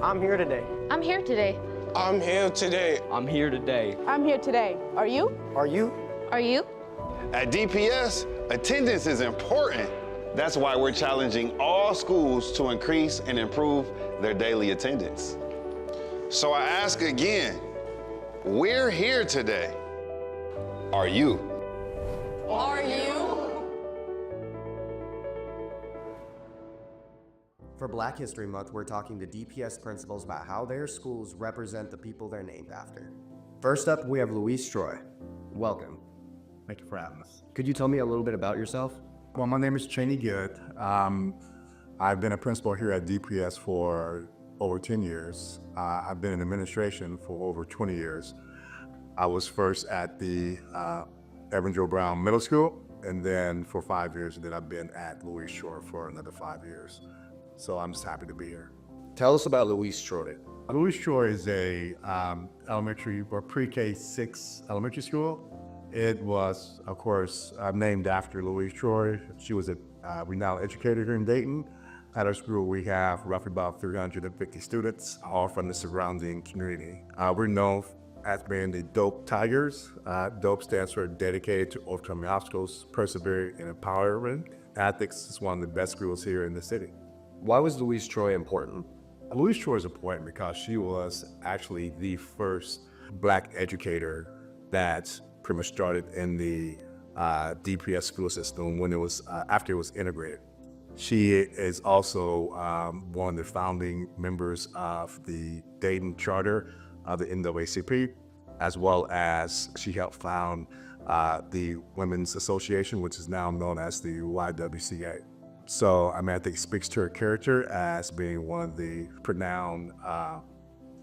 I'm here today. I'm here today. I'm here today. I'm here today. I'm here today. Are you? Are you? Are you? At DPS, attendance is important. That's why we're challenging all schools to increase and improve their daily attendance. So I ask again, we're here today. Are you? Are you? For Black History Month, we're talking to DPS principals about how their schools represent the people they're named after. First up, we have Luis Troy. Welcome. Thank you for having us. Could you tell me a little bit about yourself? Well, my name is Cheney Good. I've been a principal here at DPS for over 10 years. I've been in administration for over 20 years. I was first at the Evan Joe Brown Middle School, and then for 5 years, and then I've been at Luis Troy for another 5 years. So I'm just happy to be here. Tell us about Luis Troy. Luis Troy is a elementary or pre-K 6 elementary school. It was, of course, named after Luis Troy. She was a renowned educator here in Dayton. At our school, we have roughly about 350 students, all from the surrounding community. We're known as being the DOPE Tigers. DOPE stands for Dedicated to Overcoming Obstacles, Persevering, and Empowering. Ethics is one of the best schools here in the city. Why was Luis Troy important? Luis Troy is important because she was actually the first Black educator that pretty much started in the DPS school system when it was after it was integrated. She is also one of the founding members of the Dayton Charter of the NAACP, as well as she helped found the Women's Association, which is now known as the YWCA. So I think it speaks to her character as being one of the renowned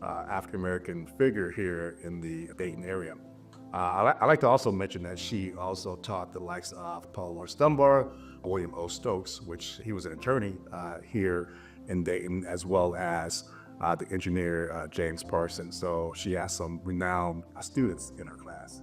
African-American figure here in the Dayton area. I like to also mention that she also taught the likes of Paul Lawrence Dunbar, William O. Stokes, which he was an attorney here in Dayton, as well as the engineer James Parsons. So she has some renowned students in her class.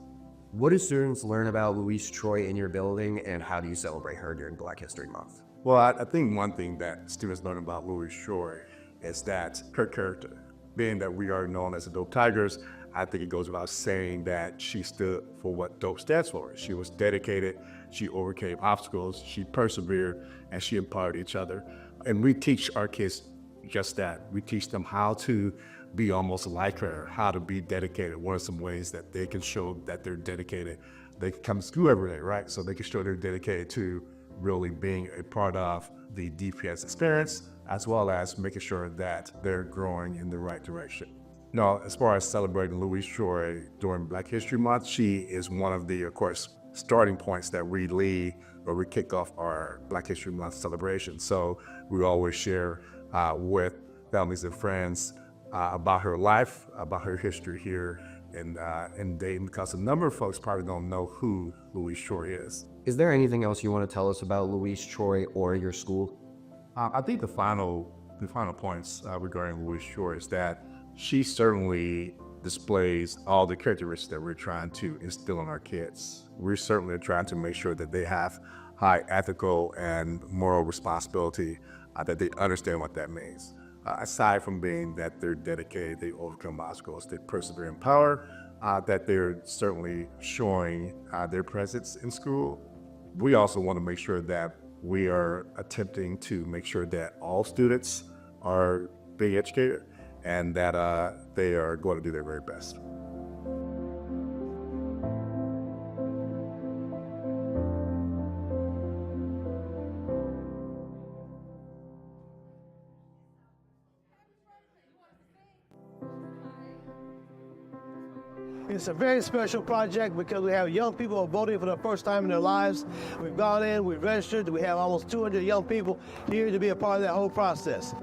What do students learn about Luis Troy in your building, and how do you celebrate her during Black History Month? Well, I think one thing that students learn about Luis Troy is that her character. Being that we are known as the DOPE Tigers, I think it goes without saying that she stood for what DOPE stands for. She was dedicated, she overcame obstacles, she persevered, and she empowered each other. And we teach our kids just that. We teach them how to be almost like her, how to be dedicated. What are some ways that they can show that they're dedicated? They can come to school every day, right? So they can show they're dedicated to really being a part of the DPS experience, as well as making sure that they're growing in the right direction. Now, as far as celebrating Luis Troy during Black History Month, she is one of the, of course, starting points that we lead or we kick off our Black History Month celebration. So we always share with families and friends about her life, about her history here in Dayton, because a number of folks probably don't know who Luis Troy is. Is there anything else you want to tell us about Luis Troy or your school? I think the final points regarding Luis Troy is that she certainly displays all the characteristics that we're trying to instill in our kids. We're certainly trying to make sure that they have high ethical and moral responsibility, that they understand what that means. Aside from being that they're dedicated, they overcome obstacles, they persevere in power, that they're certainly showing their presence in school. We also want to make sure that we are attempting to make sure that all students are being educated and that they are going to do their very best. It's a very special project because we have young people who are voting for the first time in their lives. We've gone in, we've registered, we have almost 200 young people here to be a part of that whole process.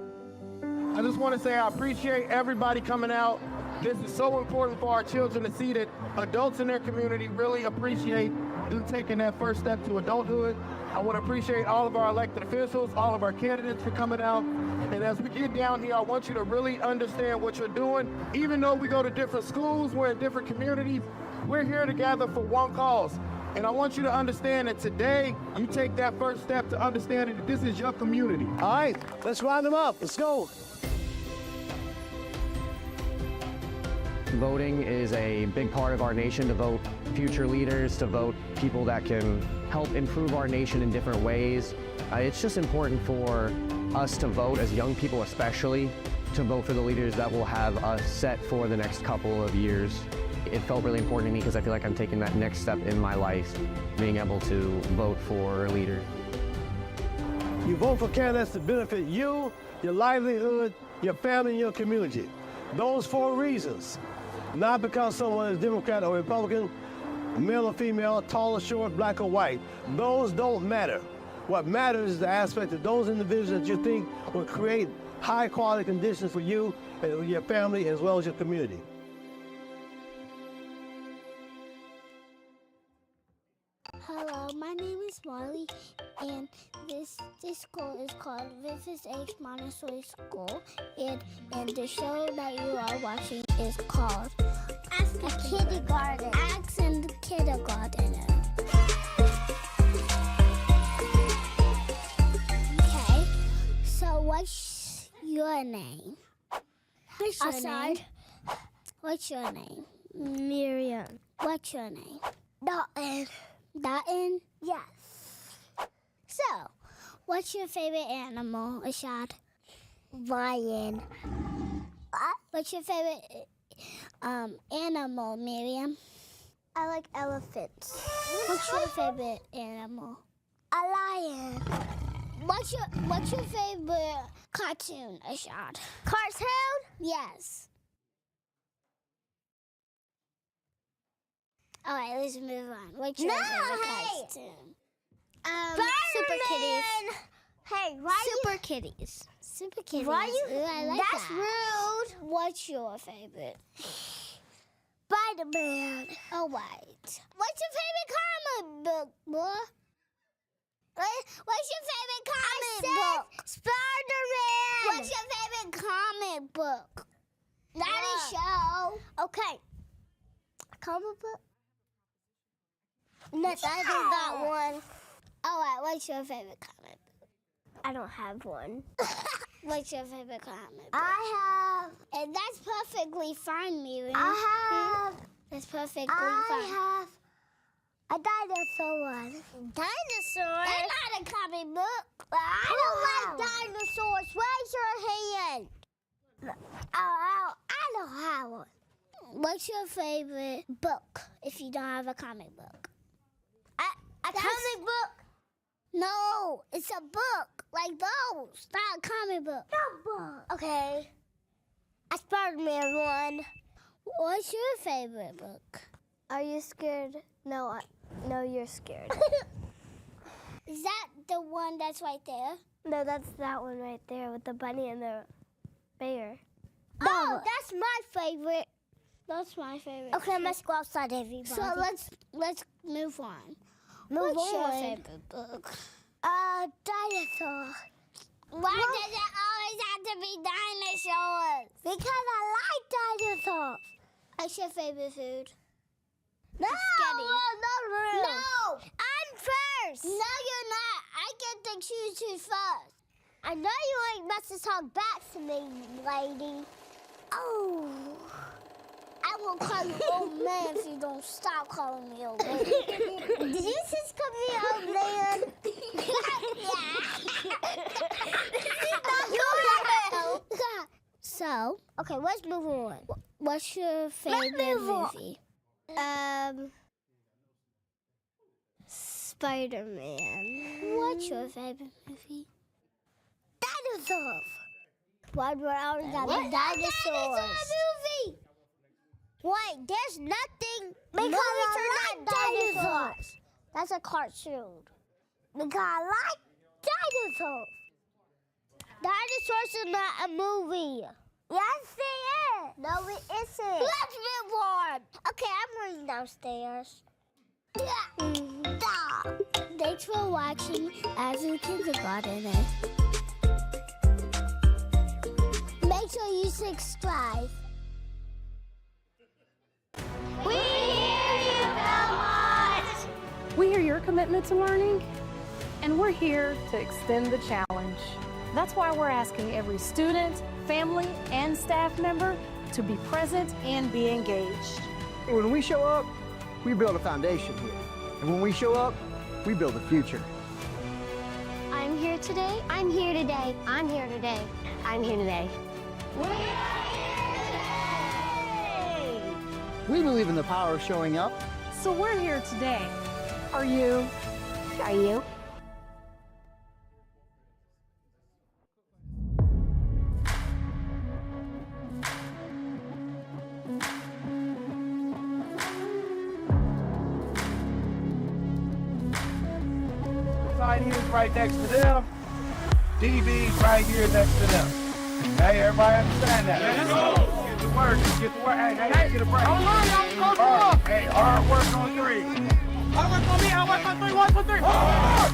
I just want to say I appreciate everybody coming out. This is so important for our children to see that adults in their community really appreciate them taking that first step to adulthood. I want to appreciate all of our elected officials, all of our candidates for coming out. And as we get down here, I want you to really understand what you're doing. Even though we go to different schools, we're in different communities, we're here together for one cause. And I want you to understand that today, you take that first step to understanding that this is your community. All right, let's round them up. Let's go. Voting is a big part of our nation, to vote future leaders, to vote people that can help improve our nation in different ways. It's just important for us to vote, as young people especially, to vote for the leaders that will have us set for the next couple of years. It felt really important to me because I feel like I'm taking that next step in my life, being able to vote for a leader. You vote for candidates to benefit you, your livelihood, your family, and your community. Those 4 reasons. Not because someone is Democrat or Republican, male or female, tall or short, black or white. Those don't matter. What matters is the aspect of those individuals that you think will create high quality conditions for you and your family as well as your community. Hello, my name is Marley, and this school is called Memphis H. Montessori School, and the show that you are watching is called Ask the Kindergarten. Ask the Kindergartner. Okay, so what's your name? What's your name? What's your name? Miriam. What's your name? Dalton. Dalton? Yes. So, what's your favorite animal, Ashad? Lion. What's your favorite animal, Miriam? I like elephants. What's your favorite animal? A lion. What's your favorite cartoon, Ashad? Cartoon? Yes. All right, let's move on. What's your favorite cartoon? Super Kitties. Hey, why Super Kitties. Super Kitties. Why you? Ooh, I like that's that. Rude. What's your favorite? Spider-Man. Oh, right. What's your favorite comic book, boy? What's your favorite comic book? Spider-Man. What's your favorite comic book? Not a show. Okay. Comic book? No, I did that one. All right, what's your favorite comic book? I don't have one. What's your favorite comic book? I have. And that's perfectly fine, Miriam. I have. That's perfectly fine. I have a dinosaur one. Dinosaur? That's not a comic book. I don't like dinosaurs. Raise your hand. I don't have one. What's your favorite book if you don't have a comic book? A comic book? No, it's a book like those, not a comic book. No book. Okay. A Spider-Man one. What's your favorite book? Are you scared? No, you're scared. Is that the one that's right there? No, that's that one right there with the bunny and the bear. Oh, that's my favorite. That's my favorite. Okay, let's go outside, everybody. So let's move on. What's your favorite book? Dinosaur. Why does it always have to be dinosaurs? Because I like dinosaurs. What's your favorite food? No, no, I'm first. No, you're not. I get to choose first. I know you ain't must to talk back to me, lady. Oh. I will call you old man if you don't stop calling me old man. Did you just call me old man? Yeah. So, okay, let's move on. What's your favorite movie? Spider-Man. What's your favorite movie? Dinosaurs. Why do I always got the dinosaurs? Movie. Wait, there's nothing because I like dinosaurs. That's a cartoon. Because I like dinosaurs. Dinosaurs are not a movie. Yes, it is. No, it isn't. Let's move on. Okay, I'm running downstairs. Thanks for watching As a Kindergartner. Make sure you subscribe. We hear you, Belmont! We hear your commitment to learning, and we're here to extend the challenge. That's why we're asking every student, family, and staff member to be present and be engaged. When we show up, we build a foundation here. And when we show up, we build a future. I'm here today. I'm here today. I'm here today. I'm here today. We believe in the power of showing up. So we're here today. Are you? Are you? Society is right next to them. DB's right here next to them. Hey, everybody understand that? Let's go. Get to work. Get to work. Hey, get a break. Don't worry, I'm going to go. Hey, hard work on 3. Hard work on me. Hard work on 3. 1, 2, 3. Hard!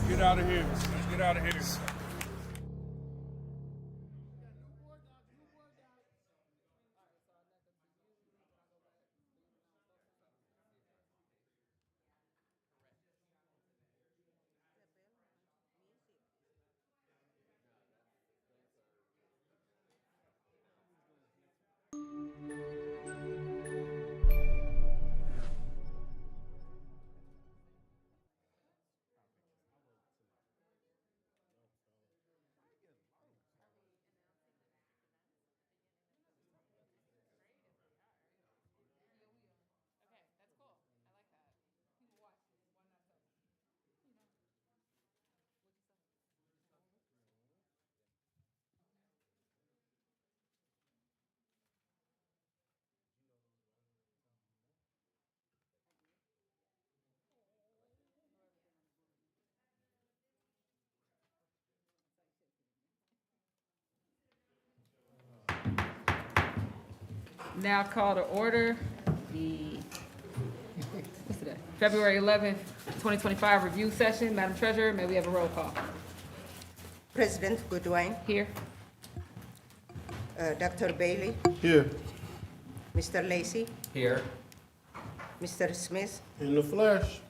Get out of here. Let's get out of here. Now call to order the what's today? February 11th, 2025 review session. Madam Treasurer, may we have a roll call? President Goodwin, Here. Dr. Bailey, Here. Mr. Lacey, Here. Mr. Smith, In the flesh.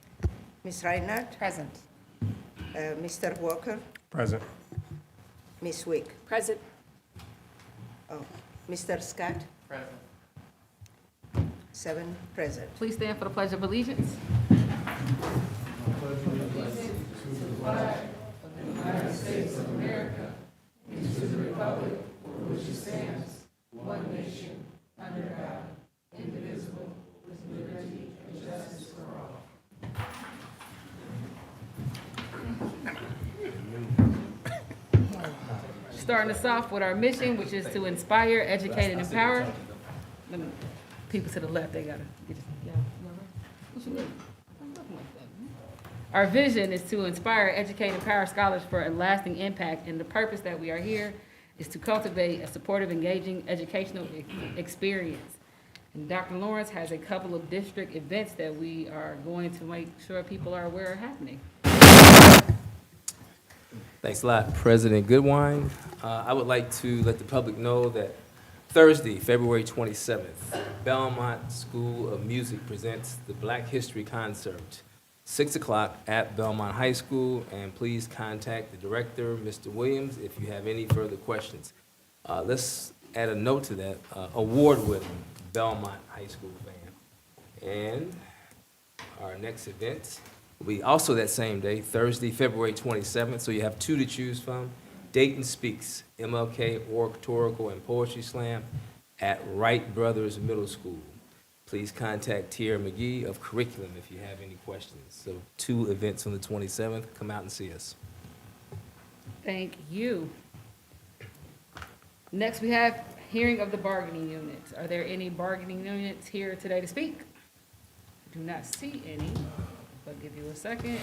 Ms. Reinhardt, Present. Mr. Walker, Present. Ms. Wick, Present. Mr. Scott. Present. 7 present. Please stand for the Pledge of Allegiance. Starting us off with our mission, which is to inspire, educate, and empower. People to the left, they gotta get it. Yeah, what you need? Our vision is to inspire, educate, and empower scholars for a lasting impact, and the purpose that we are here is to cultivate a supportive, engaging educational experience. And Dr. Lawrence has a couple of district events that we are going to make sure people are aware are happening. Thanks a lot, President Goodwin. I would like to let the public know that Thursday, February 27th, Belmont School of Music presents the Black History Concert, 6 o'clock at Belmont High School, and please contact the director, Mr. Williams, if you have any further questions. Let's add a note to that, award-winning Belmont High School band. And our next event will be also that same day, Thursday, February 27th, so you have 2 to choose from. Dayton Speaks, MLK Oratorical and Poetry Slam at Wright Brothers Middle School. Please contact Tierra McGee of Curriculum if you have any questions. So 2 events on the 27th. Come out and see us. Thank you. Next, we have hearing of the bargaining units. Are there any bargaining units here today to speak? Do not see any. I'll give you a second.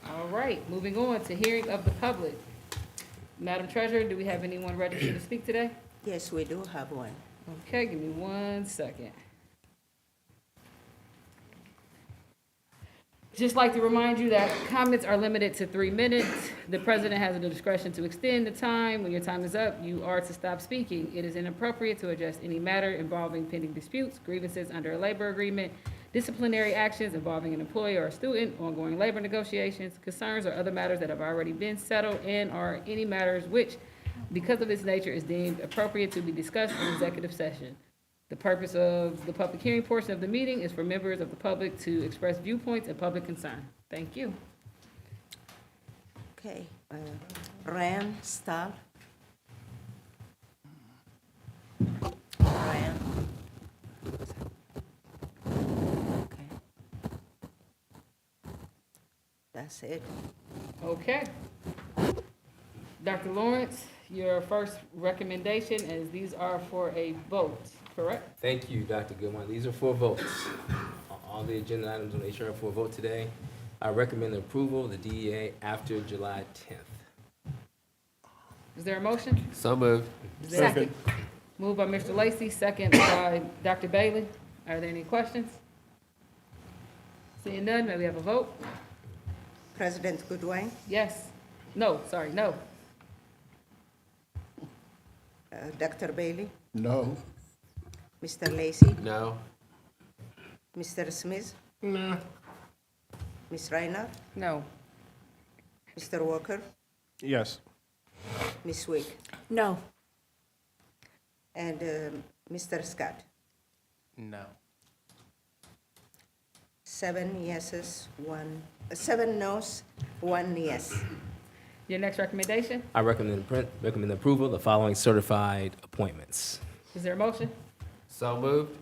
All right, moving on to hearing of the public. Madam Treasurer, do we have anyone registered to speak today? Yes, we do have one. Okay, give me 1 second. Just like to remind you that comments are limited to 3 minutes. The president has the discretion to extend the time. When your time is up, you are to stop speaking. It is inappropriate to address any matter involving pending disputes, grievances under a labor agreement, disciplinary actions involving an employee or a student, ongoing labor negotiations, concerns or other matters that have already been settled, and or any matters which, because of its nature, is deemed appropriate to be discussed in executive session. The purpose of the public hearing portion of the meeting is for members of the public to express viewpoints and public concern. Thank you. Okay, Ryan Stahl. Ryan. Okay. That's it. Okay. Dr. Lawrence, your first recommendation is these are for a vote, correct? Thank you, Dr. Goodwin. These are for votes. All the agenda items on HR are for a vote today. I recommend the approval of the DEA after July 10th. Is there a motion? So moved. Second. Moved by Mr. Lacy, second by Dr. Bailey. Are there any questions? Seeing none, may we have a vote? President Goodwin, Yes. No, sorry, no. Dr. Bailey, No. Mr. Lacy, No. Mr. Smith, No. Ms. Reinhardt, No. Mr. Walker, Yes. Ms. Wick, No. and Mr. Scott. No. 7 noes, 1 yes. Your next recommendation? I recommend approval of the following certified appointments. Is there a motion? So moved.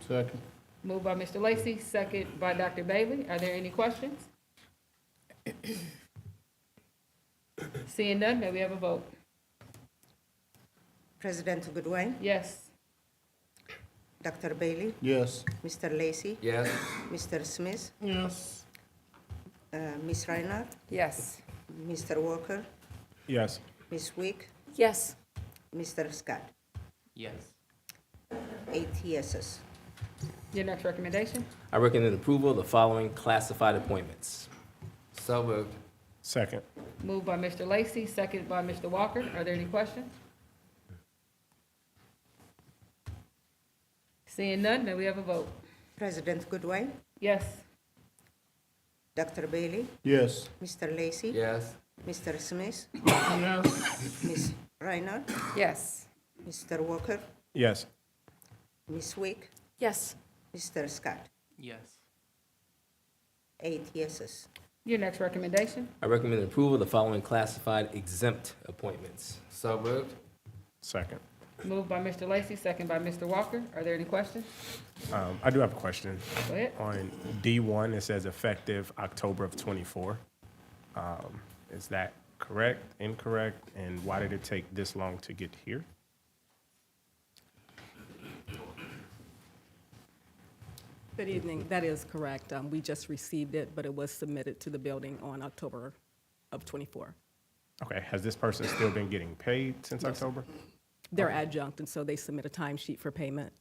Second. Moved by Mr. Lacy, second by Dr. Bailey. Are there any questions? Seeing none, may we have a vote? President Goodwin, Yes. Dr. Bailey, Yes. Mr. Lacy, Yes. Mr. Smith, Yes. Ms. Reinhardt, Yes. Mr. Walker, Yes. Ms. Wick, Yes. Mr. Scott. Yes. 8 yeses. Your next recommendation? I recommend approval of the following classified appointments. So moved. Second. Moved by Mr. Lacy, second by Mr. Walker. Are there any questions? Seeing none, may we have a vote? President Goodwin, Yes. Dr. Bailey, Yes. Mr. Lacy, Yes. Mr. Smith, Yes. Ms. Reinhardt, Yes. Mr. Walker, Yes. Ms. Wick, Yes. Mr. Scott. Yes. 8 yeses. Your next recommendation? I recommend approval of the following classified exempt appointments. So moved. Second. Moved by Mr. Lacy, second by Mr. Walker. Are there any questions? I do have a question. Go ahead. On D1, it says effective October of '24. Is that correct, incorrect, and why did it take this long to get here? Good evening. That is correct. We just received it, but it was submitted to the building on October of '24. Okay, has this person still been getting paid since Yes. October? They're adjunct, and so they submit a timesheet for payment.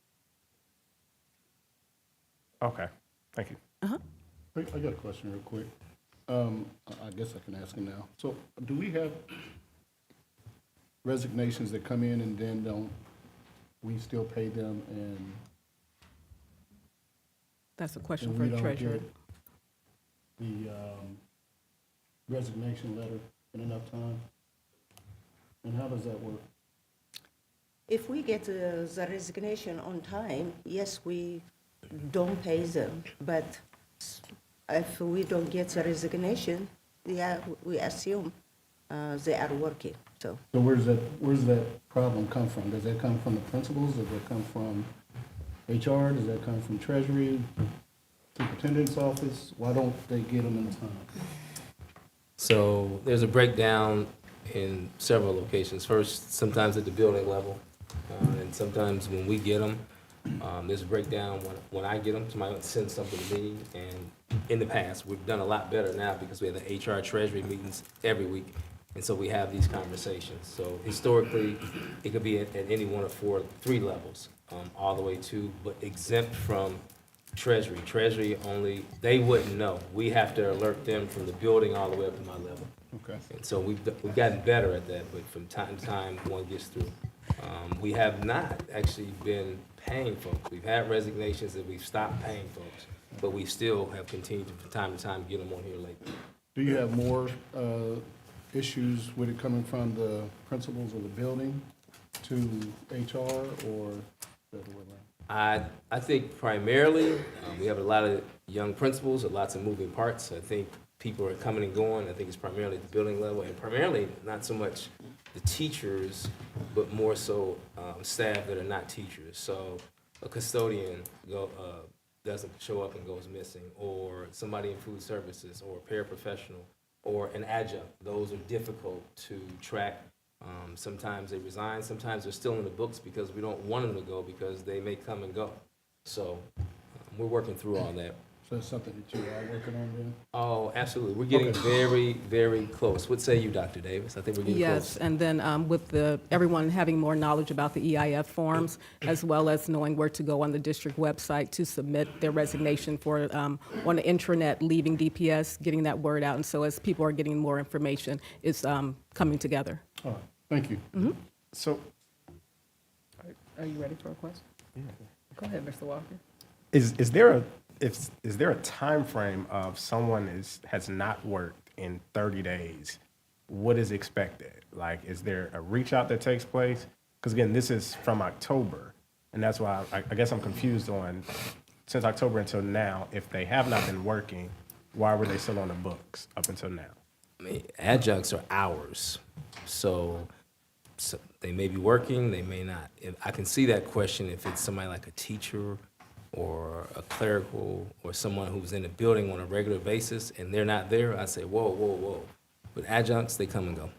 Okay, thank you. I got a question real quick. I guess I can ask him now. So do we have resignations that come in and then we still pay them and That's a question and for we the don't treasurer. get the resignation letter in enough time? And how does that work? If we get the resignation on time, yes, we don't pay them. But if we don't get the resignation, yeah, we assume they are working, so. So where's that problem come from? Does that come from the principals? Does that come from HR? Does that come from Treasury, Superintendent's office? Why don't they get them in time? So there's a breakdown in several locations. First, sometimes at the building level, and sometimes when we get them, there's a breakdown when I get them. Somebody sends something to me, and in the past, we've done a lot better now because we have the HR Treasury meetings every week, and so we have these conversations. So historically, it could be at any one of three levels, all the way to, but exempt from Treasury. Treasury only, they wouldn't know. We have to alert them from the building all the way up to my level. Okay. And so we've gotten better at that, but from time to time, one gets through. We have not actually been paying folks. We've had resignations that we've stopped paying folks, but we still have continued to, from time to time, get them on here late. Do you have more issues with it coming from the principals of the building to HR or the other way around? I think primarily, we have a lot of young principals, lots of moving parts. I think people are coming and going. I think it's primarily at the building level, and primarily not so much the teachers, but more so staff that are not teachers. So a custodian doesn't show up and goes missing, or somebody in food services, or a paraprofessional, or an adjunct. Those are difficult to track. Sometimes they resign, sometimes they're still in the books because we don't want them to go because they may come and go. So we're working through all that. So it's something that you are working on then? Oh, absolutely. We're getting very, very close. What say you, Dr. Davis? I think we're getting close. Yes, and then with everyone having more knowledge about the EIF forms, as well as knowing where to go on the district website to submit their resignation for on the intranet, leaving DPS, getting that word out. And so as people are getting more information, it's coming together. All right, thank you. Mm-hmm. So, Are you ready for a question? yeah. Go ahead, Mr. Walker. Is there a time frame of someone has not worked in 30 days? What is expected? Like, is there a reach out that takes place? Because again, this is from October, and that's why I guess I'm confused on, since October until now, if they have not been working, why were they still on the books up until now? I mean, adjuncts are hours, so they may be working, they may not. I can see that question if it's somebody like a teacher or a clerical or someone who's in the building on a regular basis and they're not there. I say, whoa, whoa, whoa. But adjuncts, they come and go.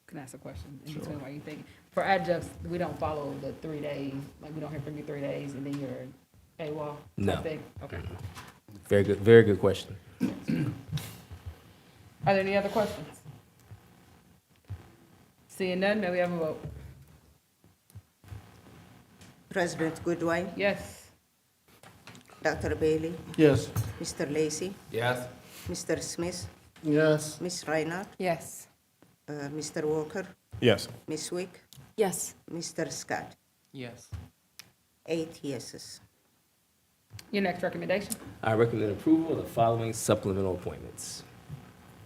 Can I ask a question in between while you think? For adjuncts, we don't follow the 3 days, like we don't hear from you 3 days and then you're AWOL? No. Thing? Okay. Very good question. Are there any other questions? Seeing none, may we have a vote? President Goodwin, Yes. Dr. Bailey, Yes. Mr. Lacy, Yes. Mr. Smith, Yes. Ms. Reinhardt, Yes. Mr. Walker, Yes. Ms. Wick, Yes. Mr. Scott. Yes. 8 yeses. Your next recommendation? I recommend approval of the following supplemental appointments.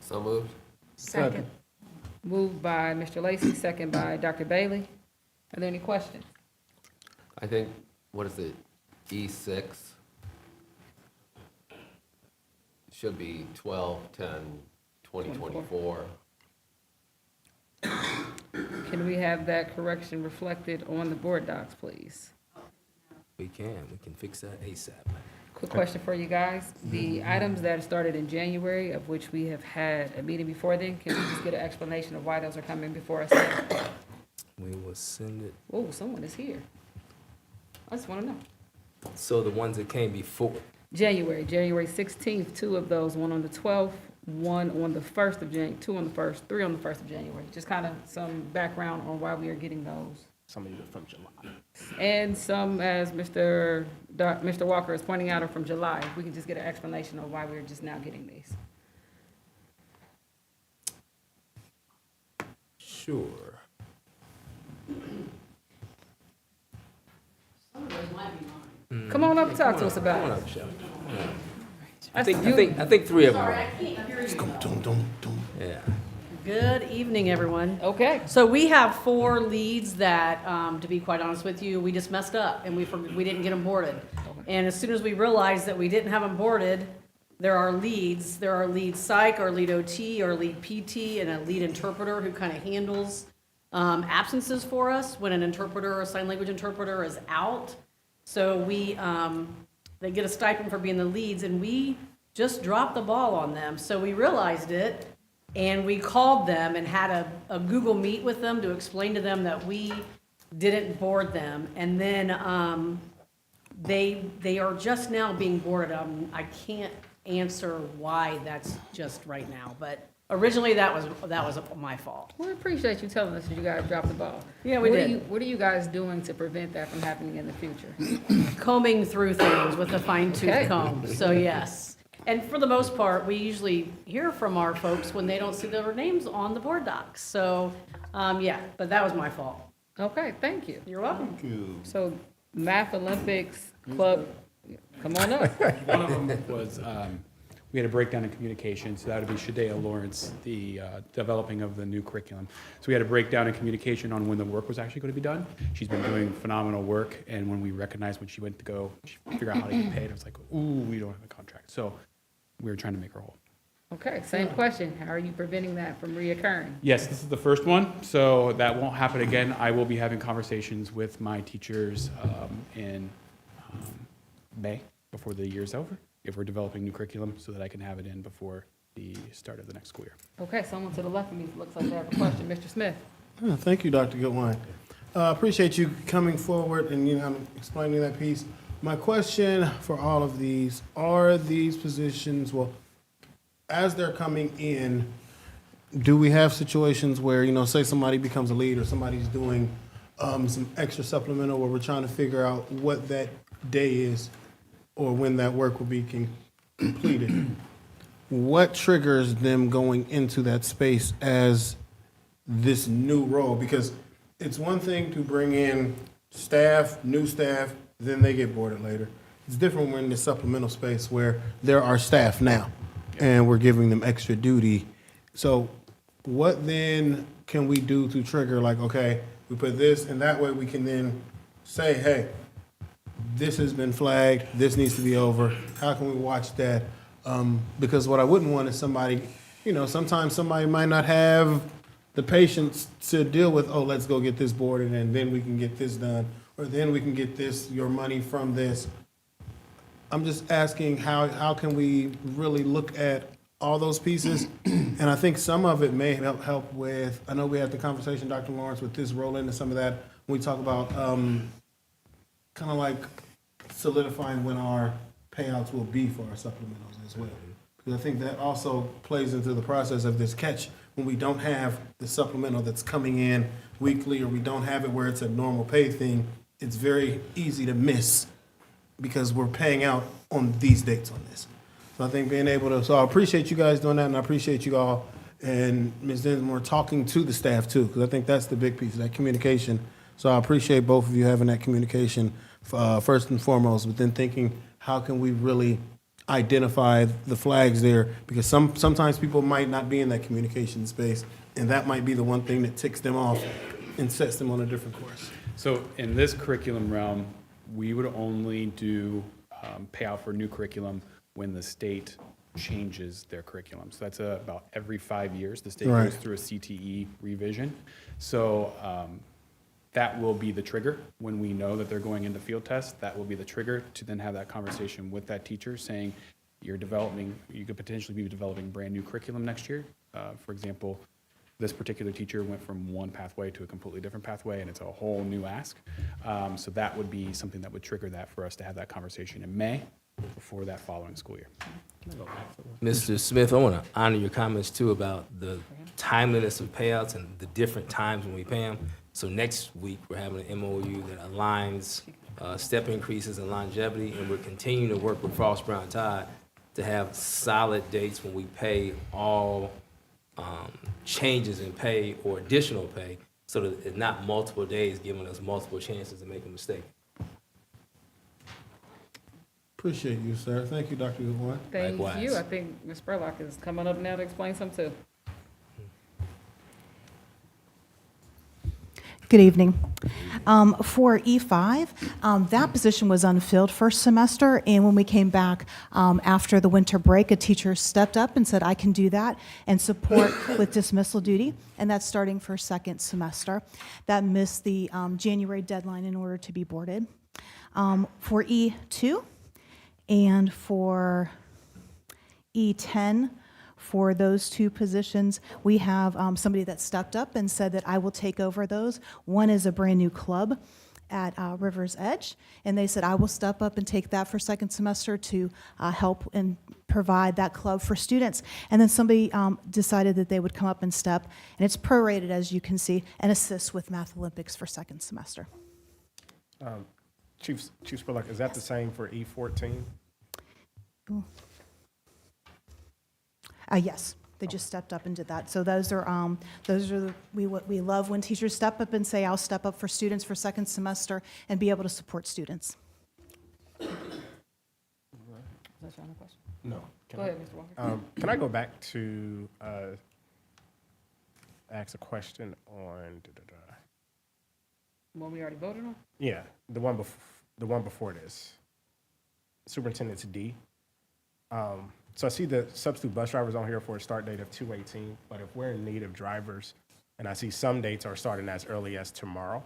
So moved. Second. Moved by Mr. Lacy, second by Dr. Bailey. Are there any questions? I think, what is it, E6? Should be 12/10/2024. Can we have that correction reflected on the board docs, please? We can fix that ASAP. Quick question for you guys. The items that started in January, of which we have had a meeting before then, can we just get an explanation of why those are coming before us? We will send it. Oh, someone is here. I just want to know. So the ones that came before, January 16th, 2 of those, one on the 12th, 1 on the 1st of January, 2 on the 1st, 3 on the 1st of January. Just kind of some background on why we are getting those. Some of you are from July. And some, as Mr. Walker is pointing out, are from July. If we can just get an explanation of why we're just now getting these. sure. Come on up and talk to us about Come on it. up, Shelley. I think 3 of them are. Yeah. Good evening, everyone. Okay. So we have 4 leads that, to be quite honest with you, we just messed up and we didn't get them boarded. And as soon as we realized that we didn't have them boarded, there are leads. There are lead psych, or lead OT, or lead PT, and a lead interpreter who kind of handles absences for us when an interpreter or sign language interpreter is out. So they get a stipend for being the leads, and we just dropped the ball on them. So we realized it, and we called them and had a Google Meet with them to explain to them that we didn't board them. And then they are just now being boarded. I can't answer why that's just right now, but originally that was my fault. We appreciate you telling us that you guys dropped the ball. Yeah, we did. What are you guys doing to prevent that from happening in the future? Combing through things with a fine-tooth Okay. comb, so yes. And for the most part, we usually hear from our folks when they don't see their names on the board docs. So, yeah, but that was my fault. Okay, thank you. You're welcome. Thank you. So Math Olympics Club, come on up. One of them was, we had a breakdown in communication, so that would be Shadea Lawrence, the developing of the new curriculum. So we had a breakdown in communication on when the work was actually going to be done. She's been doing phenomenal work, and when we recognized when she went to go figure out how to get paid, I was like, ooh, we don't have a contract. So we were trying to make her whole. Okay, same question. How are you preventing that from reoccurring? Yes, this is the first one, so that won't happen again. I will be having conversations with my teachers in May, before the year's over, if we're developing new curriculum, so that I can have it in before the start of the next school year. Okay, someone to the left of me looks like they have a question. Mr. Smith. Thank you, Dr. Goodwine. Appreciate you coming forward and explaining that piece. My question for all of these, are these positions, well, as they're coming in, do we have situations where, say somebody becomes a lead or somebody's doing some extra supplemental where we're trying to figure out what that day is or when that work will be completed? What triggers them going into that space as this new role? Because it's one thing to bring in staff, new staff, then they get boarded later. It's different when we're in the supplemental space where there are staff now and we're giving them extra duty. So what then can we do to trigger, like, okay, we put this, and that way we can then say, hey, this has been flagged, this needs to be over. How can we watch that? Because what I wouldn't want is somebody, sometimes somebody might not have the patience to deal with, oh, let's go get this boarded and then we can get this done, or then we can get your money from this. I'm just asking how can we really look at all those pieces? And I think some of it may help with, I know we had the conversation, Dr. Lawrence, with this roll into some of that, when we talk about kind of like solidifying when our payouts will be for our supplementals as well. Because I think that also plays into the process of this catch when we don't have the supplemental that's coming in weekly, or we don't have it where it's a normal pay thing. It's very easy to miss because we're paying out on these dates on this. So I think being able to, so I appreciate you guys doing that, and I appreciate you all and Ms. Dinsmore talking to the staff too, because I think that's the big piece, that communication. So I appreciate both of you having that communication first and foremost, but then thinking, how can we really identify the flags there? Because sometimes people might not be in that communication space, and that might be the one thing that ticks them off and sets them on a different course. So in this curriculum realm, we would only do payout for new curriculum when the state changes their curriculum. So that's about every 5 years. The state goes through a CTE revision. So that will be the trigger when we know that they're going into field tests. That will be the trigger to then have that conversation with that teacher saying, you could potentially be developing brand new curriculum next year. For example, this particular teacher went from one pathway to a completely different pathway, and it's a whole new ask. So that would be something that would trigger that for us to have that conversation in May before that following school year. Mr. Smith, I want to honor your comments too about the timeliness of payouts and the different times when we pay them. So next week, we're having an MOU that aligns step increases and longevity, and we're continuing to work with Frost Brown Todd to have solid dates when we pay all changes in pay or additional pay, so that it's not multiple days giving us multiple chances to make a mistake. Appreciate you, sir. Thank you, Dr. Goodwine. Thank Likewise. you. I think Ms. Spurlock is coming up now to explain something too. Good evening. For E5, that position was unfilled first semester, and when we came back after the winter break, a teacher stepped up and said, I can do that and support with dismissal duty, and that's starting for second semester. That missed the January deadline in order to be boarded. For E2 and for E10, for those two positions, we have somebody that stepped up and said that I will take over those. One is a brand-new club at River's Edge, and they said I will step up and take that for second semester to help and provide that club for students. And then somebody decided that they would come up and step, and it's prorated, as you can see, and assist with Math Olympics for second semester. Chief Spurlock, is that the same for E14? Yes, they just stepped up and did that. So those are we love when teachers step up and say, I'll step up for students for second semester and be able to support students. Is that your other question? No. Go ahead, Mr. Walker. Can I go back to ask a question on? One we already voted on? Yeah, the one before this. Superintendent's D. So I see the substitute bus drivers on here for a start date of 2/18, but if we're in need of drivers, and I see some dates are starting as early as tomorrow,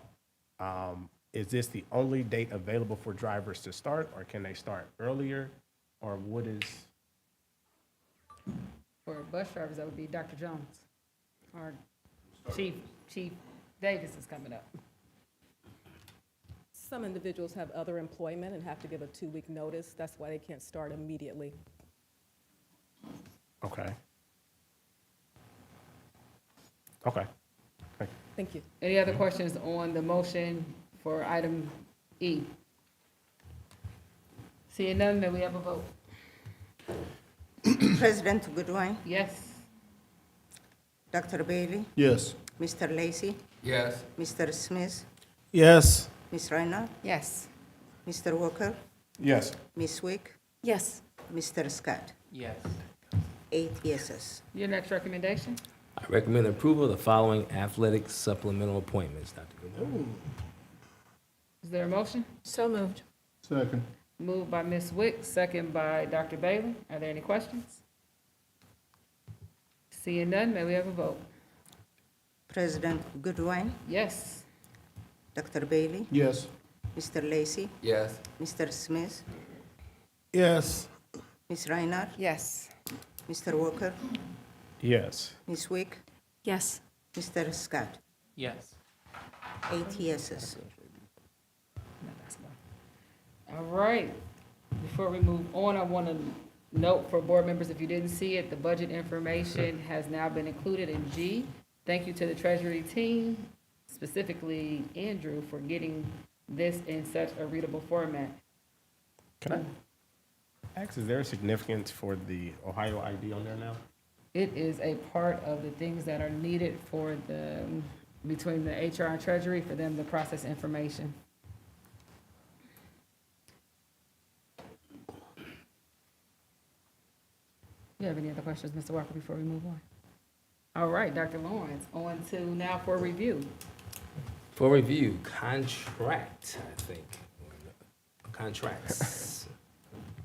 is this the only date available for drivers to start, or can they start earlier, or what is? For bus drivers, that would be Dr. Jones. Or Chief Davis is coming up. Some individuals have other employment and have to give a 2-week notice. That's why they can't start immediately. Okay. Okay. Thank you. Any other questions on the motion for item E? Seeing none, may we have a vote? President Goodwin, Yes. Dr. Bailey, Yes. Mr. Lacy, Yes. Mr. Smith, Yes. Ms. Reiner, Yes. Mr. Walker, Yes. Ms. Wick, Yes. Mr. Scott. Yes. 8 yeses. Your next recommendation? I recommend approval of the following athletic supplemental appointments, Dr. Goodwin. Is there a motion? So moved. Second. Moved by Ms. Wick, second by Dr. Bailey. Are there any questions? Seeing none, may we have a vote? President Goodwin, Yes. Dr. Bailey, Yes. Mr. Lacy, Yes. Mr. Smith, Yes. Ms. Reiner, Yes. Mr. Walker, Yes. Ms. Wick, Yes. Mr. Scott. Yes. 8 yeses. All right. Before we move on, I want to note for board members, if you didn't see it, the budget information has now been included in G. Thank you to the Treasury team, specifically Andrew, for getting this in such a readable format. Can I ask, is there a significance for the Ohio ID on there now? It is a part of the things that are needed for between the HR and Treasury for them to process information. You have any other questions, Mr. Walker, before we move on? All right, Dr. Lawrence, on to now for review. For review, contract, I think. Contracts.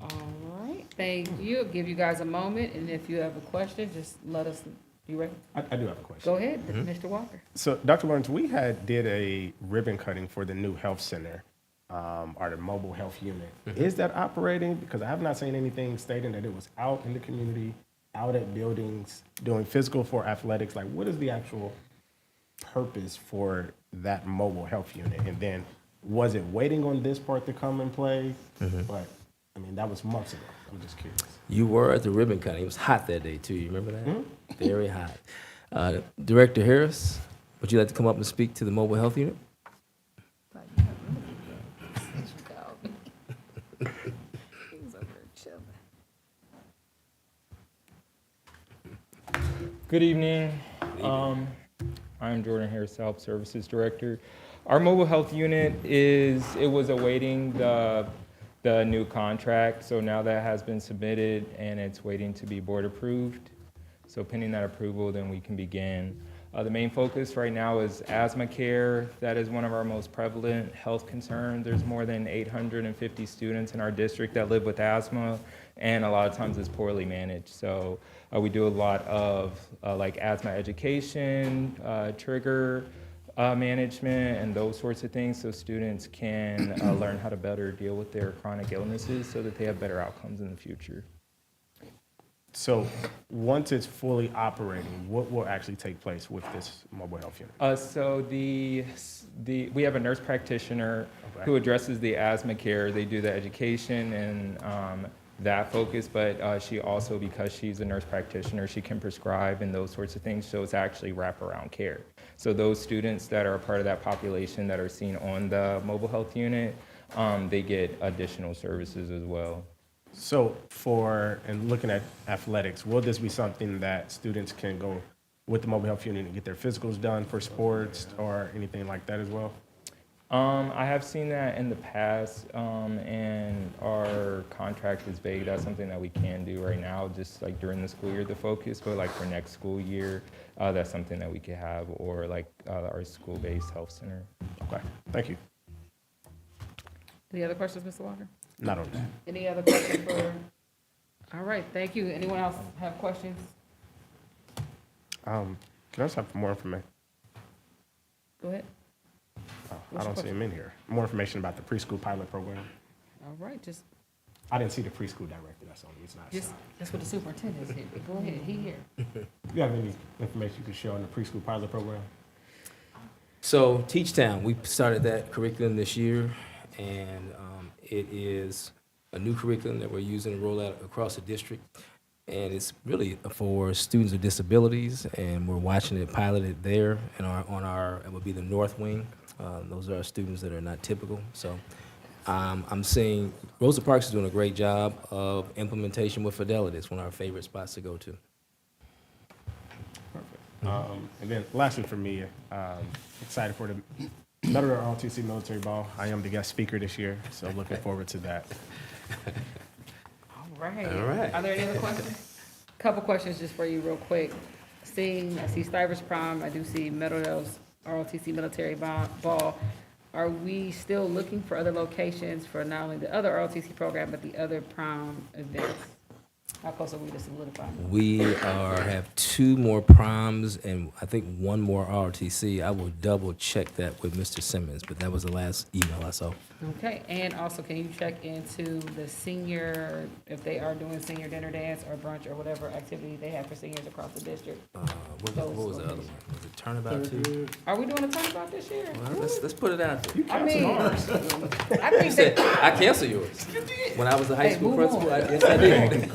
All right, thank you. I'll give you guys a moment, and if you have a question, just let us, you ready? I do have a question. Go ahead, Mr. Walker. So, Dr. Lawrence, we did a ribbon cutting for the new health center, or the mobile health unit. Is that operating? Because I have not seen anything stating that it was out in the community, out at buildings, doing physical for athletics. Like, what is the actual purpose for that mobile health unit? And then, was it waiting on this part to come and play? But, I mean, that was months ago. I'm just curious. You were at the ribbon cutting. It was hot that day, too. You remember that? Very hot. Director Harris, would you like to come up and speak to the mobile health unit? Good evening. I'm Jordan Harris, Health Services Director. Our mobile health unit was awaiting the new contract, so now that has been submitted and it's waiting to be board approved. So pending that approval, then we can begin. The main focus right now is asthma care. That is one of our most prevalent health concerns. There's more than 850 students in our district that live with asthma, and a lot of times it's poorly managed. So we do a lot of like asthma education, trigger management, and those sorts of things, so students can learn how to better deal with their chronic illnesses so that they have better outcomes in the future. So once it's fully operating, what will actually take place with this mobile health unit? So we have a nurse practitioner who addresses the asthma care. They do the education and that focus, but she also, because she's a nurse practitioner, she can prescribe and those sorts of things, so it's actually wraparound care. So those students that are a part of that population that are seen on the mobile health unit, they get additional services as well. So and looking at athletics, will this be something that students can go with the mobile health unit and get their physicals done for sports or anything like that as well? I have seen that in the past, and our contract is vague. That's something that we can do right now, just like during the school year, the focus, but like for next school year, that's something that we could have, or like our school-based health center. Okay, thank you. Any other questions, Mr. Walker? Not on that. Any other questions for? All right, thank you. Anyone else have questions? Can I just have more information? Go ahead. I don't see them in here. More information about the preschool pilot program. All right, just I didn't see the preschool director, that's the only reason I saw. that's what the superintendent said. Go ahead, he here. Do you have any information you can share on the preschool pilot program? So Teach Town, we started that curriculum this year, and it is a new curriculum that we're using to roll out across the district. And it's really for students with disabilities, and we're watching it piloted there and it would be the North Wing. Those are our students that are not typical. So I'm seeing Rosa Parks is doing a great job of implementation with Fidelity. It's one of our favorite spots to go to. Perfect. And then lastly for me, excited for the Metro ROTC Military Ball. I am the guest speaker this year, so looking forward to that. All right. All right. Are there any other questions? Couple questions just for you real quick. I see Stivers Prom, I do see Meadowdale's ROTC Military Ball. Are we still looking for other locations for not only the other ROTC program, but the other prom events? How close are we to solidifying? We have 2 more proms and I think 1 more ROTC. I will double check that with Mr. Simmons, but that was the last email I saw. Okay, and also can you check into the senior, if they are doing senior dinner dance or brunch or whatever activity they have for seniors across the district? What was the other one? Was it Turnabout too? Are we doing a turnabout this year? Well, let's put it out there. I mean, I You think said, that, I canceled yours. When I was a high Hey, school move principal, on. yes I did.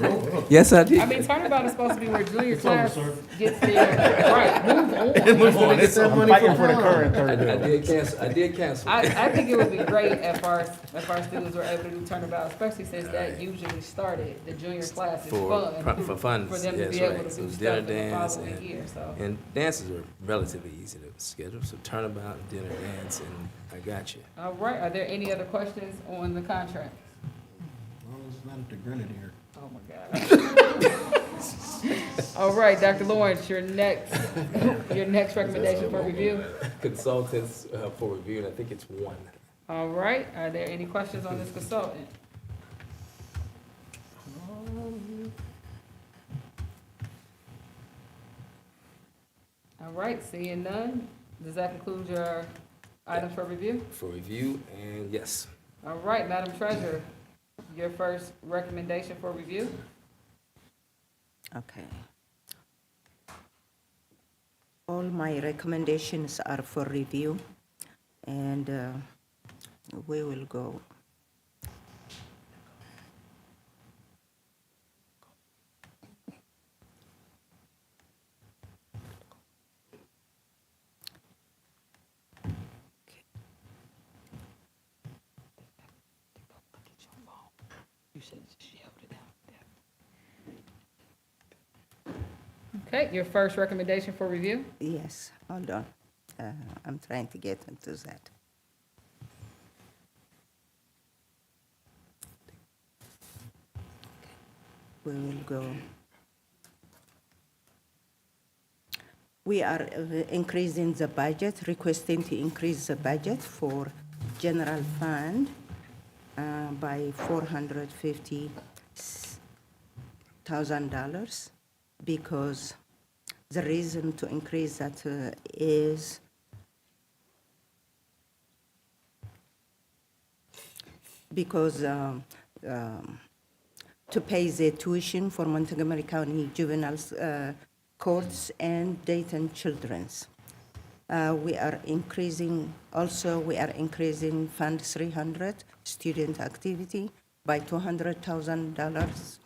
Yes I did. I mean, turnabout is supposed to be where junior class gets their, right, move on. It's I'm fighting for the current third I did cancel. I think it would be great if our students were able to do turnabout, especially since that usually started, the junior class is fun. For fun, For them to yes, be able right. to So do dinner stuff in the dance following year, so. and dances are relatively easy to schedule. So turnabout, dinner dance, and I got you. All right, are there any other questions on the contract? Well, it's not at the Grenadier. Oh, my God. All right, Dr. Lawrence, your next recommendation for review? Consultants for review, and I think it's 1. All right, are there any questions on this consultant? All right, seeing none, does that conclude your items for review? For review, and yes. All right, Madam Treasurer, your first recommendation for review? Okay. All my recommendations are for review, and we will go. Okay, your first recommendation for review? Yes, hold on. I'm trying to get into that. We will go. We are increasing the budget, requesting to increase the budget for general fund by $450,000 because the reason to increase that is because to pay the tuition for Montgomery County Juvenile Courts and Dayton Children's. We are increasing Fund 300, student activity, by $200,000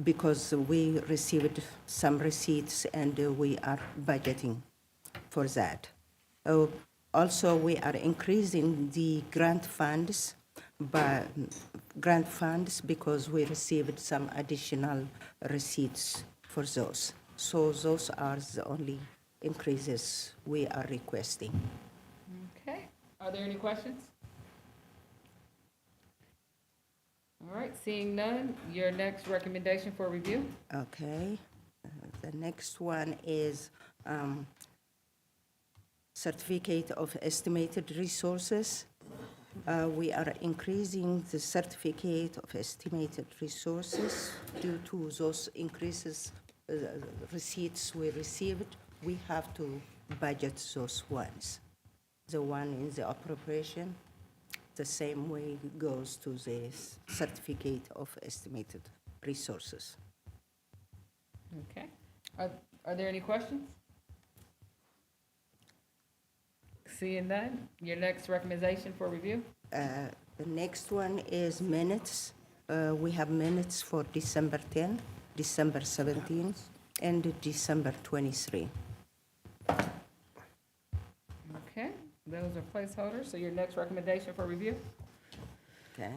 because we received some receipts and we are budgeting for that. Also, we are increasing the grant funds because we received some additional receipts for those. So those are the only increases we are requesting. Okay, are there any questions? All right, seeing none, your next recommendation for review? Okay, the next one is Certificate of Estimated Resources. We are increasing the Certificate of Estimated Resources due to those increases, receipts we received. We have to budget those ones. The one in the appropriation, the same way goes to the Certificate of Estimated Resources. Okay, are there any questions? Seeing none, your next recommendation for review? The next one is minutes. We have minutes for December 10, December 17, and December 23. Okay, those are placeholders, so your next recommendation for review? Okay.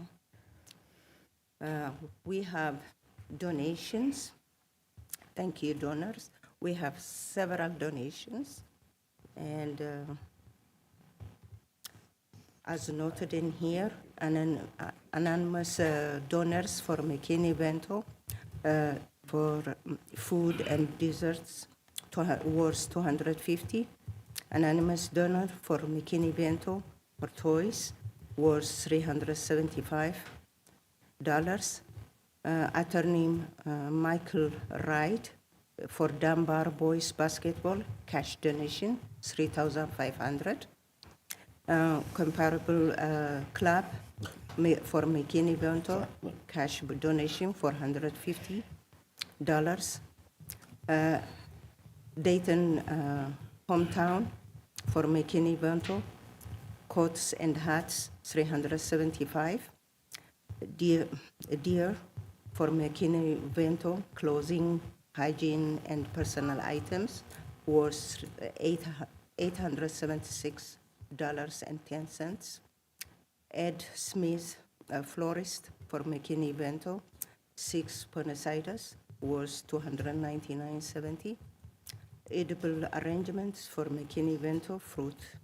We have donations. Thank you, donors. We have several donations, and as noted in here, anonymous donors for McKinney Bento for food and desserts worth $250. Anonymous donor for McKinney Bento for toys worth $375. Attorney Michael Wright for Dunbar Boys Basketball, cash donation, $3,500. Comparable club for McKinney Bento, cash donation $450. Dayton hometown for McKinney Bento, coats and hats $375. Deer for McKinney Bento, clothing, hygiene, and personal items worth $876.10. Ed Smith, florist for McKinney Bento, 6 ponacidas worth $299.70. Edible arrangements for McKinney Bento, fruit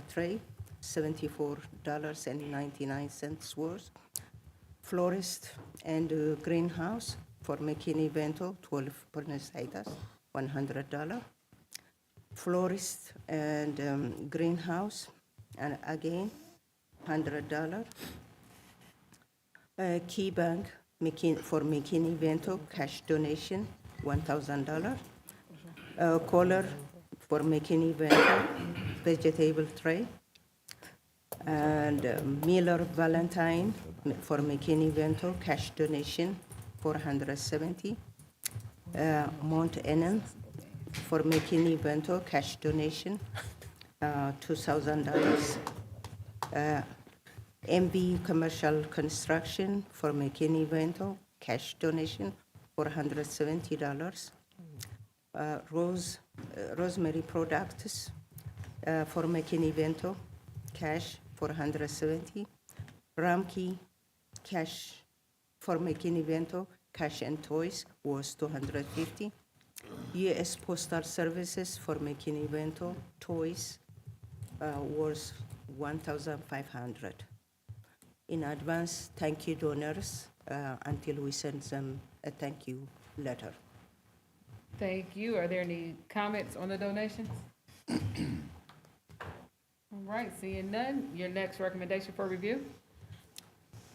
tray, $74.99 worth. Florist and greenhouse for McKinney Bento, 12 ponacidas, $100. Florist and greenhouse, and again, $100. Key Bank for McKinney Bento, cash donation, $1,000. Collar for McKinney Bento, vegetable tray. And Miller Valentine for McKinney Bento, cash donation, $470. Mount Enon for McKinney Bento, cash donation, $2,000. MB Commercial Construction for McKinney Bento, cash donation, $470. Rosemary Products for McKinney Bento, cash, $470. Ramkey, cash for McKinney Bento, cash and toys was $250. U.S. Postal Services for McKinney Bento, toys was $1,500. In advance, thank you donors until we send them a thank you letter. Thank you. Are there any comments on the donations? All right, seeing none, your next recommendation for review?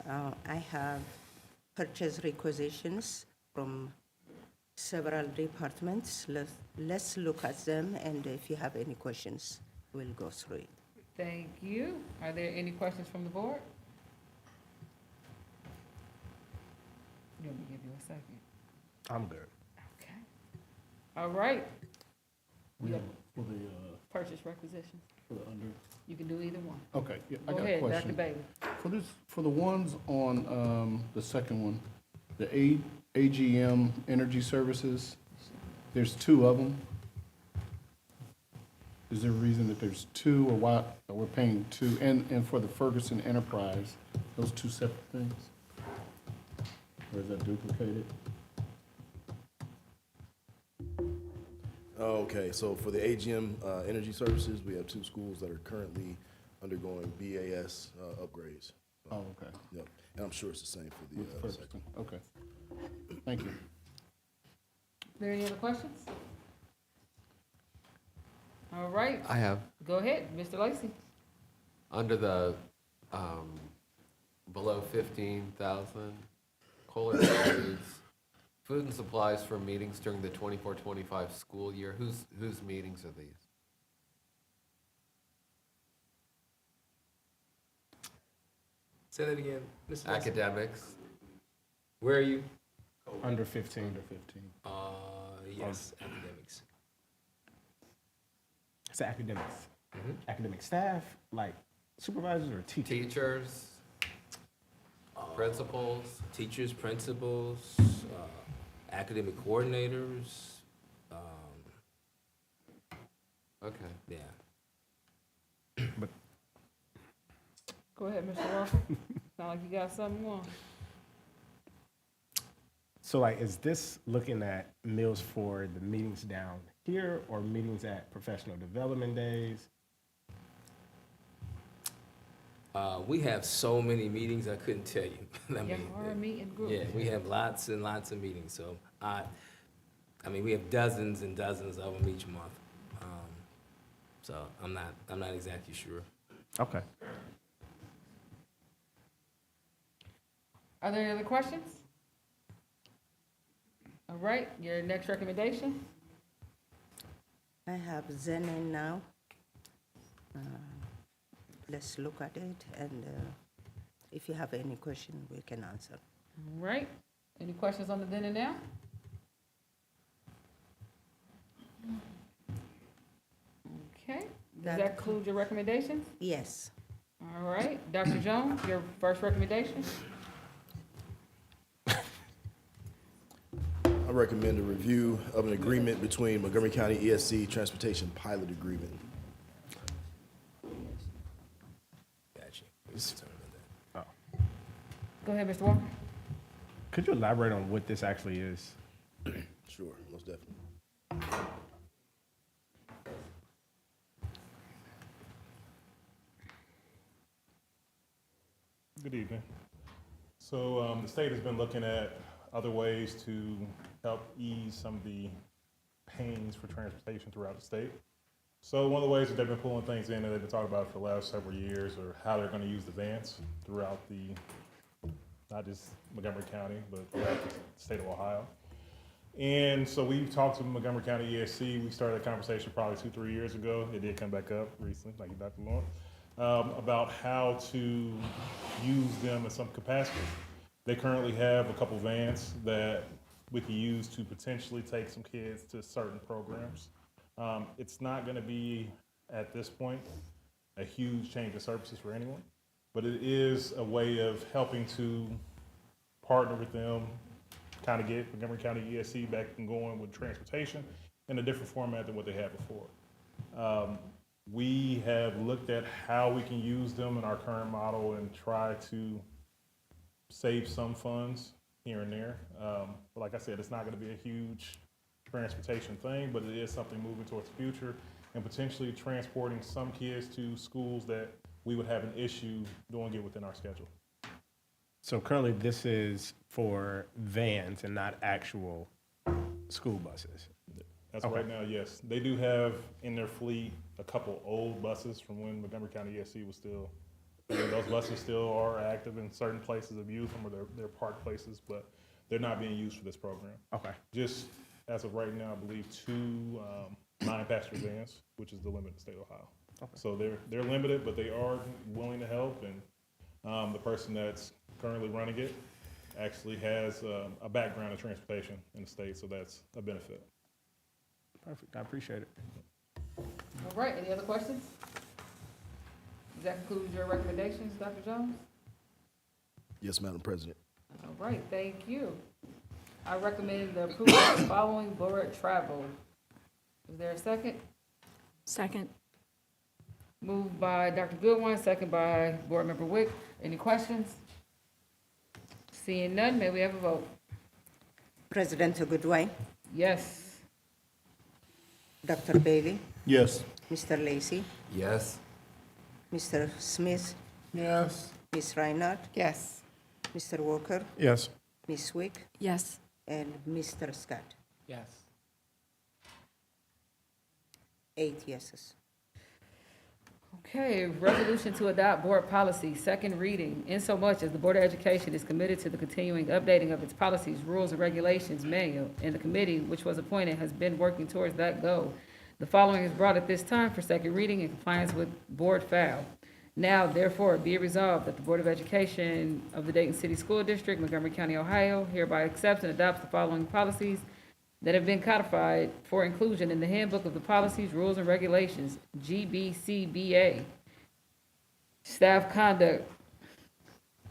I have purchase requisitions from several departments. Let's look at them, and if you have any questions, we'll go through it. Thank you. Are there any questions from the board? Let me give you a second. I'm good. Okay. All right. We Yep. have for the, Purchase requisitions. for the under, You can do either one. okay, yeah, I Go got a ahead, question. Dr. Bailey. For the ones on, the second one, the AGM Energy Services, there's two of them. Is there a reason that there's two, or why we're paying two? And for the Ferguson Enterprise, those two separate things? Or is that duplicated? Okay, so for the AGM Energy Services, we have two schools that are currently undergoing BAS upgrades. Oh, okay. Yep, and I'm sure it's the same for With the Ferguson, second. okay. Thank you. Are there any other questions? All right. I have. Go ahead, Mr. Lacy. Under the below 15,000, COLA includes food and supplies for meetings during the 24-25 school year. Whose meetings are these? Say that again, Mr. Lacy. Academics. Where are you? Under 15. Under 15. Yes, academics. It's academics. Academic staff, like supervisors or teachers? Teachers, principals. Teachers, principals, academic coordinators, Okay. yeah. Go ahead, Mr. Walker. Sound like you got something more. So like, is this looking at meals for the meetings down here or meetings at professional development days? We have so many meetings, I couldn't tell you. I Yeah, mean, or a meeting group. yeah, we have lots and lots of meetings, so I mean, we have dozens and dozens of them each month. So I'm not exactly sure. Okay. Are there any other questions? All right, your next recommendation? I have Zen and Now. Let's look at it, and if you have any question, we can answer. All right, any questions on the then and now? Okay, does that include your recommendations? Yes. All right, Dr. Jones, your first recommendation? I recommend a review of an agreement between Montgomery County ESC Transportation Pilot Agreement. Gotcha. Go ahead, Mr. Walker. Could you elaborate on what this actually is? Sure, most definitely. Good evening. So the state has been looking at other ways to help ease some of the pains for transportation throughout the state. So one of the ways that they've been pulling things in that they've been talking about for the last several years are how they're going to use the vans throughout not just Montgomery County, but throughout the state of Ohio. And so we've talked to Montgomery County ESC. We started a conversation probably 2-3 years ago. It did come back up recently, like you, Dr. Lawrence, about how to use them in some capacity. They currently have a couple vans that we could use to potentially take some kids to certain programs. It's not going to be, at this point, a huge change in services for anyone, but it is a way of helping to partner with them, kind of get Montgomery County ESC back and going with transportation in a different format than what they had before. We have looked at how we can use them in our current model and try to save some funds here and there. But like I said, it's not going to be a huge transportation thing, but it is something moving towards the future and potentially transporting some kids to schools that we would have an issue doing it within our schedule. So currently this is for vans and not actual school buses. As of right now, yes. They do have in their fleet a couple old buses from when Montgomery County ESC was still, those buses still are active in certain places of use, some of their park places, but they're not being used for this program. Okay. Just as of right now, I believe 2 9-passenger vans, which is the limit in the state of Ohio. Okay. So they're limited, but they are willing to help, and the person that's currently running it actually has a background in transportation in the state, so that's a benefit. Perfect. I appreciate it. All right, any other questions? Does that conclude your recommendations, Dr. Jones? Yes, Madam President. All right, thank you. I recommend the approval of the following board travel. Is there a second? Second. Moved by Dr. Goodwin, second by Board Member Wick. Any questions? Seeing none, may we have a vote? President Goodwin, Yes. Dr. Bailey, Yes. Mr. Lacy, Yes. Mr. Smith, Yes. Ms. Reinhardt, Yes. Mr. Walker, Yes. Ms. Wick, Yes. and Mr. Scott. Yes. 8 yeses. Okay, resolution to adopt board policy, second reading. Insomuch as the Board of Education is committed to the continuing updating of its policies, rules, and regulations manual, and the committee which was appointed has been working towards that goal. The following is brought at this time for second reading in compliance with board file. Now, therefore, be it resolved that the Board of Education of the Dayton City School District, Montgomery County, Ohio, hereby accepts and adopts the following policies that have been codified for inclusion in the Handbook of the Policies, Rules, and Regulations, GBCBA. Staff Conduct,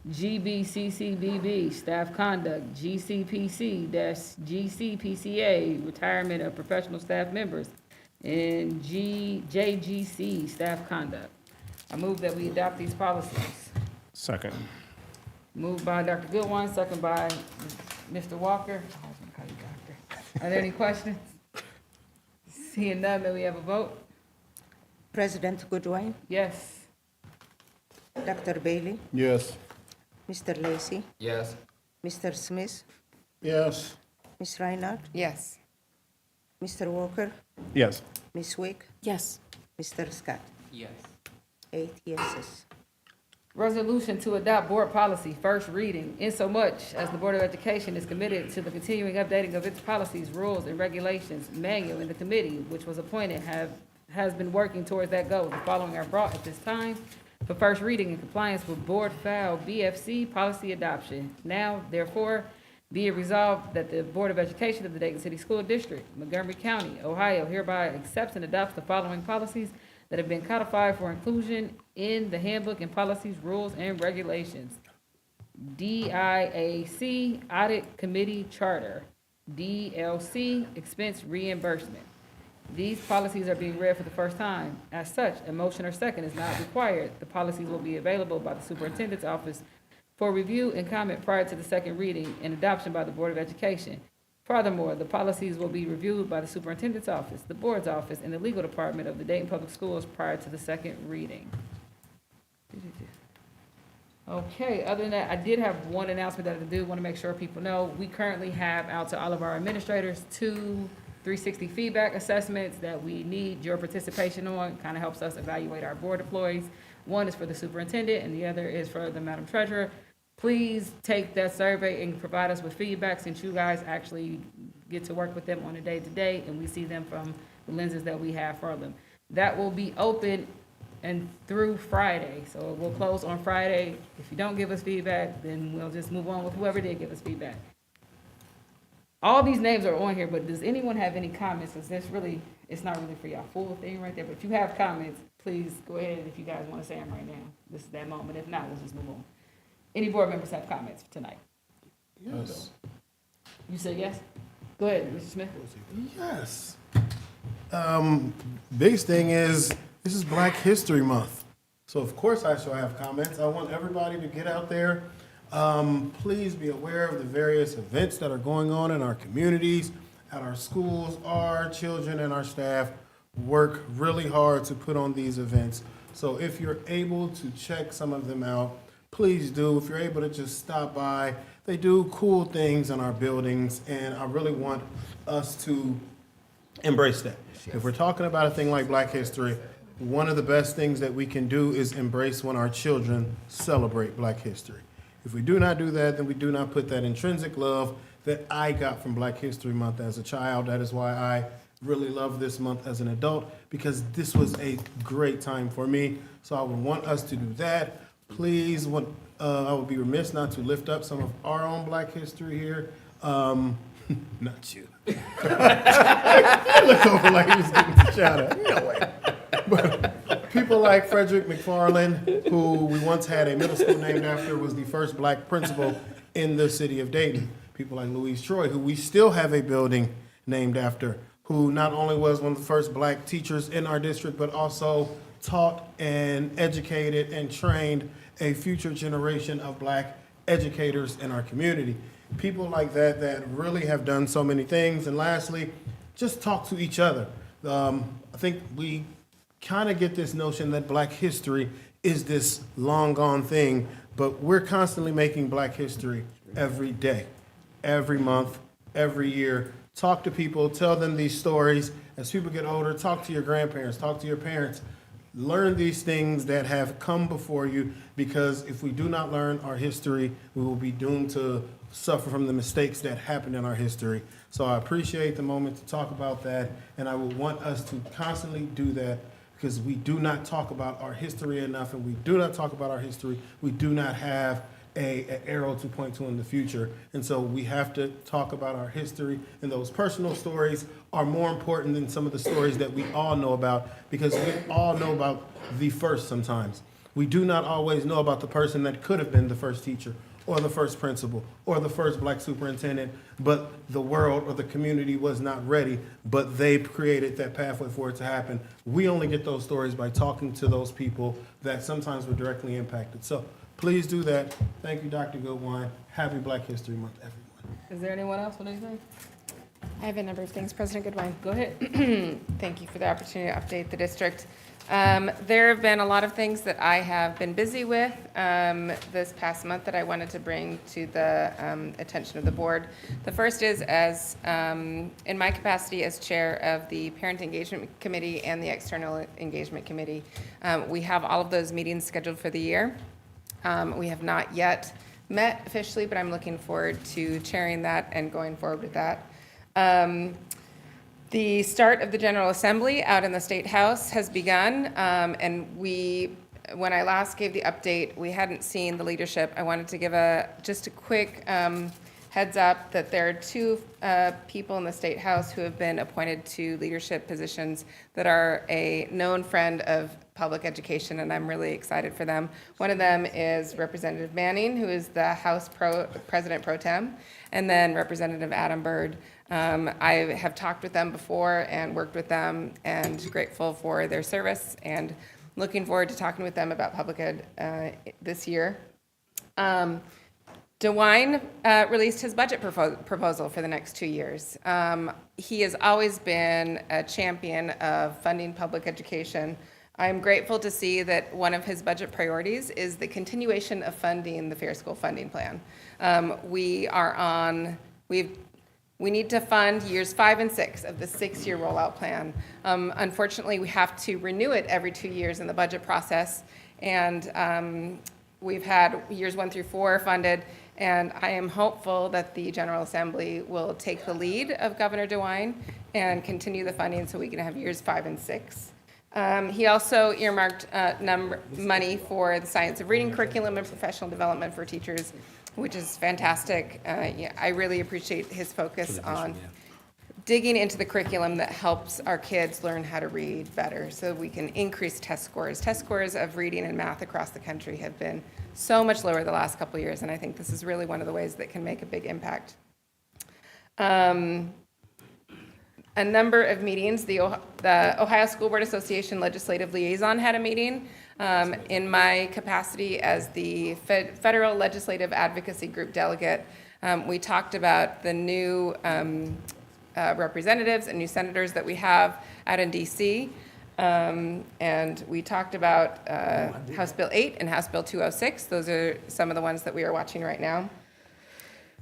GBCCBB, Staff Conduct, GCPC-GCPCA, Retirement of Professional Staff Members, and JGC, Staff Conduct. I move that we adopt these policies. Second. Moved by Dr. Goodwin, second by Mr. Walker. Are there any questions? Seeing none, may we have a vote? President Goodwin, Yes. Dr. Bailey, Yes. Mr. Lacy, Yes. Mr. Smith, Yes. Ms. Reinhardt, Yes. Mr. Walker, Yes. Ms. Wick, Yes. Mr. Scott. Yes. 8 yeses. Resolution to adopt board policy, first reading. Insomuch as the Board of Education is committed to the continuing updating of its policies, rules, and regulations manual, and the committee which was appointed has been working towards that goal. The following are brought at this time for first reading in compliance with Board File BFC policy adoption. Now, therefore, be it resolved that the Board of Education of the Dayton City School District, Montgomery County, Ohio, hereby accepts and adopts the following policies that have been codified for inclusion in the handbook and policies, rules, and regulations. DIAC Audit Committee Charter, DLC Expense Reimbursement. These policies are being read for the first time. As such, a motion or second is not required. The policies will be available by the superintendent's office for review and comment prior to the second reading and adoption by the Board of Education. Furthermore, the policies will be reviewed by the superintendent's office, the board's office, and the legal department of the Dayton Public Schools prior to the second reading. Okay, other than that, I did have one announcement that I do want to make sure people know. We currently have out to all of our administrators 2 360 feedback assessments that we need your participation on. Kind of helps us evaluate our board employees. One is for the superintendent and the other is for the Madam Treasurer. Please take that survey and provide us with feedback since you guys actually get to work with them on a day-to-day and we see them from the lenses that we have for them. That will be open and through Friday, so we'll close on Friday. If you don't give us feedback, then we'll just move on with whoever did give us feedback. All these names are on here, but does anyone have any comments? Because this really, it's not really for y'all full thing right there, but if you have comments, please go ahead if you guys want to say them right now. This is that moment. If not, we'll just move on. Any board members have comments for tonight? Yes. You said yes? Go ahead, Mr. Smith. Yes. Biggest thing is, this is Black History Month. So of course I shall have comments. I want everybody to get out there. Please be aware of the various events that are going on in our communities, at our schools. Our children and our staff work really hard to put on these events. So if you're able to check some of them out, please do. If you're able to just stop by, they do cool things in our buildings, and I really want us to embrace that. If we're talking about a thing like Black History, one of the best things that we can do is embrace when our children celebrate Black History. If we do not do that, then we do not put that intrinsic love that I got from Black History Month as a child. That is why I really love this month as an adult, because this was a great time for me. So I would want us to do that. Please, I would be remiss not to lift up some of our own Black history here. Not you. He looked over like he was getting to shout out. No way. But people like Frederick McFarland, who we once had a middle school named after, was the first Black principal in the city of Dayton. People like Louise Troy, who we still have a building named after, who not only was one of the first Black teachers in our district, but also taught and educated and trained a future generation of Black educators in our community. People like that that really have done so many things. And lastly, just talk to each other. I think we kind of get this notion that Black history is this long gone thing, but we're constantly making Black history every day, every month, every year. Talk to people, tell them these stories. As people get older, talk to your grandparents, talk to your parents. Learn these things that have come before you, because if we do not learn our history, we will be doomed to suffer from the mistakes that happened in our history. So I appreciate the moment to talk about that, and I would want us to constantly do that, because we do not talk about our history enough, and we do not talk about our history. We do not have an arrow to point to in the future. And so we have to talk about our history, and those personal stories are more important than some of the stories that we all know about, because we all know about the first sometimes. We do not always know about the person that could have been the first teacher, or the first principal, or the first Black superintendent, but the world or the community was not ready, but they created that pathway for it to happen. We only get those stories by talking to those people that sometimes were directly impacted. So please do that. Thank you, Dr. Goodwine. Happy Black History Month, everyone. Is there anyone else with anything? I have a number of things, President Goodwine. Go ahead. Thank you for the opportunity to update the district. There have been a lot of things that I have been busy with this past month that I wanted to bring to the attention of the board. The first is, as in my capacity as chair of the Parent Engagement Committee and the External Engagement Committee, we have all of those meetings scheduled for the year. We have not yet met officially, but I'm looking forward to chairing that and going forward with that. The start of the General Assembly out in the State House has begun, and when I last gave the update, we hadn't seen the leadership. I wanted to give just a quick heads up that there are two people in the State House who have been appointed to leadership positions that are a known friend of public education, and I'm really excited for them. One of them is Representative Manning, who is the House President Pro Tem, and then Representative Adam Byrd. I have talked with them before and worked with them, and grateful for their service, and looking forward to talking with them about public ed this year. DeWine released his budget proposal for the next 2 years. He has always been a champion of funding public education. I'm grateful to see that one of his budget priorities is the continuation of funding the Fair School Funding Plan. We need to fund years 5 and 6 of the 6-year rollout plan. Unfortunately, we have to renew it every 2 years in the budget process, and we've had years 1 through 4 funded, and I am hopeful that the General Assembly will take the lead of Governor DeWine and continue the funding so we can have years 5 and 6. He also earmarked money for the science of reading curriculum and professional development for teachers, which is fantastic. I really appreciate his focus on digging into the curriculum that helps our kids learn how to read better so we can increase test scores. Test scores of reading and math across the country have been so much lower the last couple of years, and I think this is really one of the ways that can make a big impact. A number of meetings. The Ohio School Board Association Legislative Liaison had a meeting in my capacity as the Federal Legislative Advocacy Group delegate. We talked about the new representatives and new senators that we have out in DC. And we talked about House Bill 8 and House Bill 206. Those are some of the ones that we are watching right now.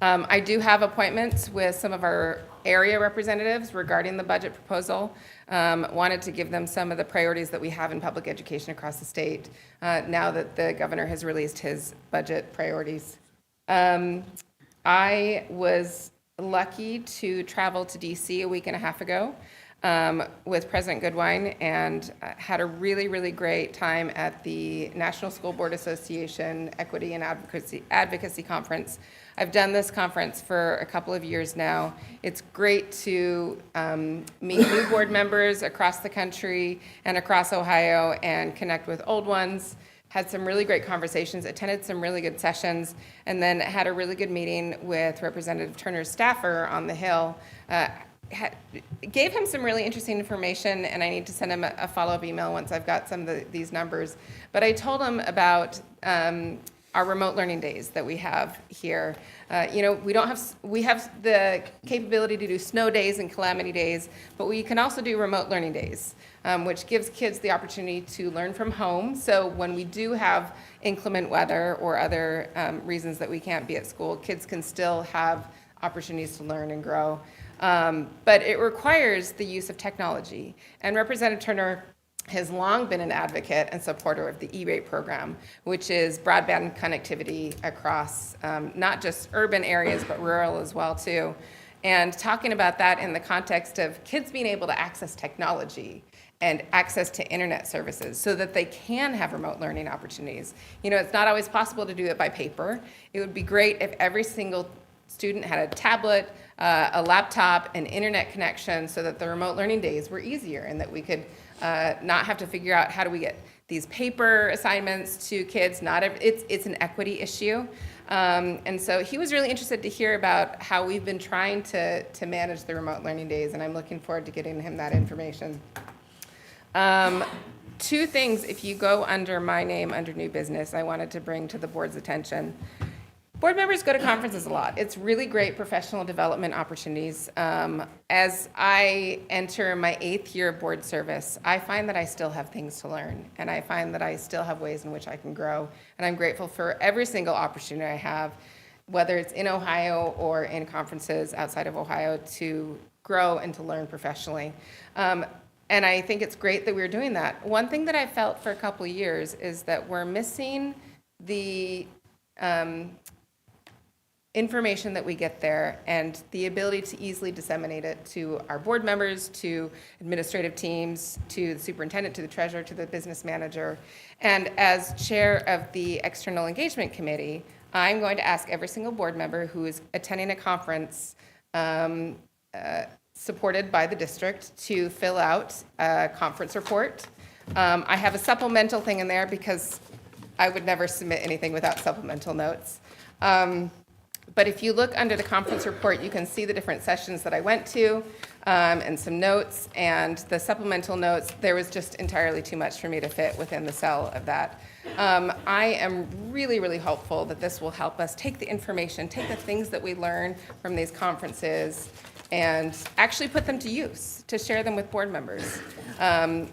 I do have appointments with some of our area representatives regarding the budget proposal. Wanted to give them some of the priorities that we have in public education across the state now that the governor has released his budget priorities. I was lucky to travel to DC a week and a half ago with President Goodwine and had a really, really great time at the National School Board Association Equity and Advocacy Conference. I've done this conference for a couple of years now. It's great to meet new board members across the country and across Ohio and connect with old ones. Had some really great conversations, attended some really good sessions, and then had a really good meeting with Representative Turner's staffer on the Hill. Gave him some really interesting information, and I need to send him a follow-up email once I've got some of these numbers. But I told him about our remote learning days that we have here. We have the capability to do snow days and calamity days, but we can also do remote learning days, which gives kids the opportunity to learn from home. So when we do have inclement weather or other reasons that we can't be at school, kids can still have opportunities to learn and grow. But it requires the use of technology. And Representative Turner has long been an advocate and supporter of the E-rate program, which is broadband connectivity across not just urban areas, but rural as well too. And talking about that in the context of kids being able to access technology and access to internet services so that they can have remote learning opportunities. It's not always possible to do it by paper. It would be great if every single student had a tablet, a laptop, an internet connection so that the remote learning days were easier and that we could not have to figure out how do we get these paper assignments to kids. It's an equity issue. And so he was really interested to hear about how we've been trying to manage the remote learning days, and I'm looking forward to getting him that information. Two things, if you go under my name, under new business, I wanted to bring to the board's attention. Board members go to conferences a lot. It's really great professional development opportunities. As I enter my 8th year of board service, I find that I still have things to learn, and I find that I still have ways in which I can grow. And I'm grateful for every single opportunity I have, whether it's in Ohio or in conferences outside of Ohio, to grow and to learn professionally. And I think it's great that we're doing that. One thing that I felt for a couple of years is that we're missing the information that we get there and the ability to easily disseminate it to our board members, to administrative teams, to the superintendent, to the treasurer, to the business manager. And as chair of the External Engagement Committee, I'm going to ask every single board member who is attending a conference supported by the district to fill out a conference report. I have a supplemental thing in there because I would never submit anything without supplemental notes. But if you look under the conference report, you can see the different sessions that I went to and some notes. And the supplemental notes, there was just entirely too much for me to fit within the cell of that. I am really, really hopeful that this will help us take the information, take the things that we learn from these conferences, and actually put them to use, to share them with board members.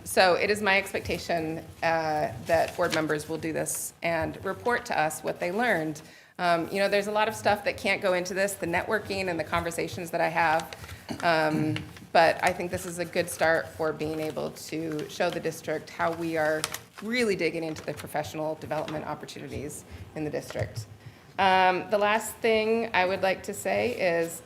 So it is my expectation that board members will do this and report to us what they learned. There's a lot of stuff that can't go into this, the networking and the conversations that I have. But I think this is a good start for being able to show the district how we are really digging into the professional development opportunities in the district. The last thing I would like to say is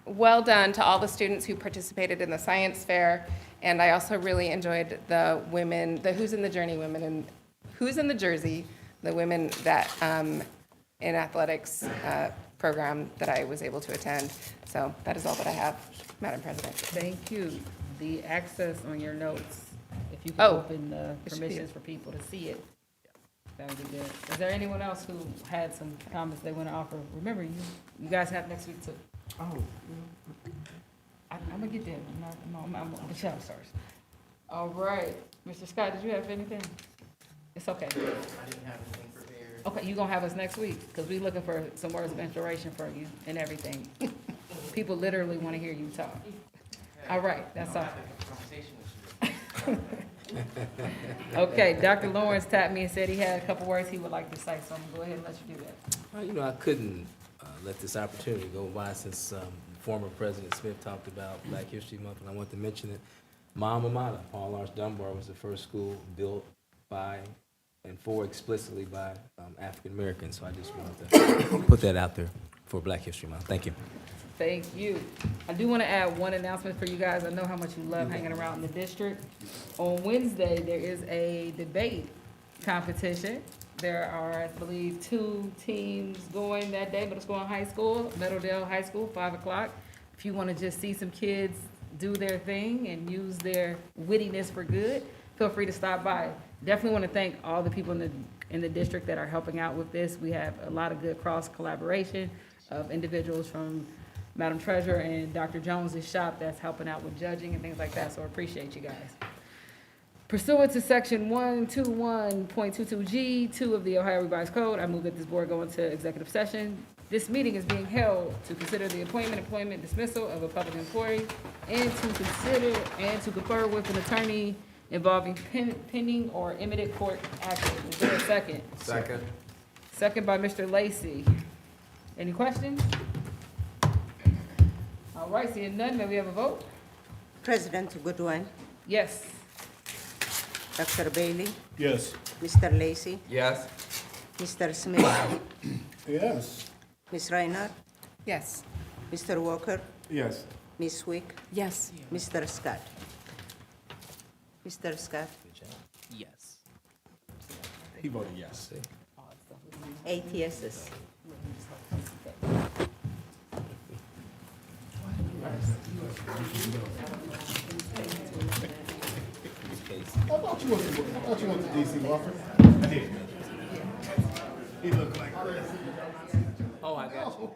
well done to all the students who participated in the science fair. And I also really enjoyed the women, the Who's in the Journey women and Who's in the Jersey, the women that in athletics program that I was able to attend. So that is all that I have, Madam President. Thank you. The access on your notes, if you could open the permissions for people to see it, that would be good. Is there anyone else who had some comments they want to offer? Remember, you guys have next week too. I'm gonna get there. I'm Michelle first. All right, Mr. Scott, did you have anything? It's okay. I didn't have anything prepared. Okay, you gonna have us next week, because we're looking for some words of inspiration for you and everything. People literally want to hear you talk. All right, that's all. Okay, Dr. Lawrence tapped me and said he had a couple words he would like to say, so I'm gonna go ahead and let you do that. Well, I couldn't let this opportunity go by since former President Smith talked about Black History Month, and I want to mention it. My alma mater, Paul Laurence Dunbar, was the first school built by and for explicitly by African Americans. So I just wanted to put that out there for Black History Month. Thank you. Thank you. I do want to add one announcement for you guys. I know how much you love hanging around in the district. On Wednesday, there is a debate competition. There are, I believe, 2 teams going that day, but it's going high school, Meadowdale High School, 5 o'clock. If you want to just see some kids do their thing and use their wittiness for good, feel free to stop by. Definitely want to thank all the people in the district that are helping out with this. We have a lot of good cross collaboration of individuals from Madam Treasurer and Dr. Jones's shop that's helping out with judging and things like that, so I appreciate you guys. Pursuant to section 121.22G2 of the Ohio Revised Code, I move that this board go into executive session. This meeting is being held to consider the appointment, employment, dismissal of a public employee, and to consider and to confer with an attorney involving pending or imminent court action. Is there a second? Second. Second by Mr. Lacy. Any questions? All right, seeing none, may we have a vote? President Goodwin, Yes. Dr. Bailey, Yes. Mr. Lacy, Yes. Mr. Smith, Yes. Ms. Reinhardt, Yes. Mr. Walker, Yes. Ms. Wick, Yes. Mr. Scott. Mr. Scott, Yes. He voted yes. 8 yeses. I thought you went to DC, Walker. I did. He looked like Chris. Oh, I got you.